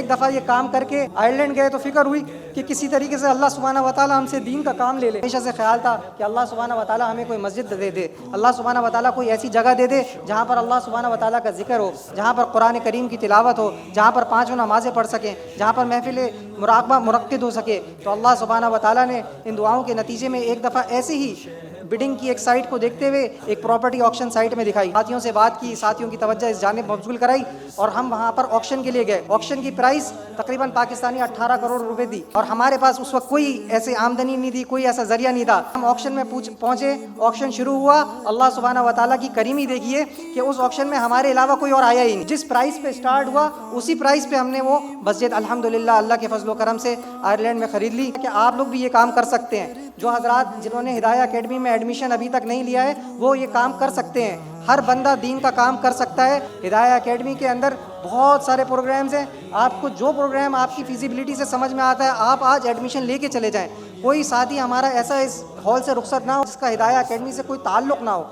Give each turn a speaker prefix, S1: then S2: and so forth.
S1: ایک دفعہ یہ کام کر کے آئرلینڈ گئے تو فکر ہوئی کہ کسی طریقے سے اللہ سبحانہ و تعالیٰ ہم سے دین کا کام لے لے. ہمیشہ سے خیال تھا کہ اللہ سبحانہ و تعالیٰ ہمیں کوئی مسجد دے دے, اللہ سبحانہ و تعالیٰ کوئی ایسی جگہ دے دے جہاں پر اللہ سبحانہ و تعالیٰ کا ذکر ہو, جہاں پر قرآن کریم کی تلاوت ہو, جہاں پر 5 نمازیں پڑھ سکیں, جہاں پر محفل مراقبہ منعقد ہو سکے. تو اللہ سبحانہ و تعالیٰ نے ان دعاؤں کے نتیجے میں ایک دفعہ ایسے ہی بڈنگ کی ایک سائٹ کو دیکھتے ہوئے ایک پراپرٹی آکشن سائٹ میں دکھائی. ساتھیوں سے بات کی, ساتھیوں کی توجہ اس جانب مبذول کرائی اور ہم وہاں پر آکشن کے لیے گئے. آکشن کی پرائس تقریباً پاکستانی 18 کروڑ روپے تھی اور ہمارے پاس اس وقت کوئی ایسے آمدنی نہیں تھی, کوئی ایسا ذریعہ نہیں تھا. ہم آکشن میں پہنچے, آکشن شروع ہوا. اللہ سبحانہ و تعالیٰ کی کریمی دیکھیے کہ اس آکشن میں ہمارے علاوہ کوئی اور آیا ہی نہیں. جس پرائس پہ اسٹارٹ ہوا اسی پرائس پہ ہم نے وہ مسجد الحمدللہ اللہ کے فضل و کرم سے آئرلینڈ میں خرید لی. کہ آپ لوگ بھی یہ کام کر سکتے ہیں. جو حضرات جنہوں نے ہدایہ اکیڈمی میں ایڈمیشن ابھی تک نہیں لیا ہے وہ یہ کام کر سکتے ہیں. ہر بندہ دین کا کام کر سکتا ہے. ہدایہ اکیڈمی کے اندر بہت سارے پروگرامز ہیں. آپ کو جو پروگرام آپ کی فیزیبلٹی سے سمجھ میں آتا ہے آپ آج ایڈمیشن لے کے چلے جائیں. کوئی ساتھی ہمارا ایسا اس ہال سے رخصت نہ ہو جس کا ہدایہ اکیڈمی سے کوئی تعلق نہ ہو.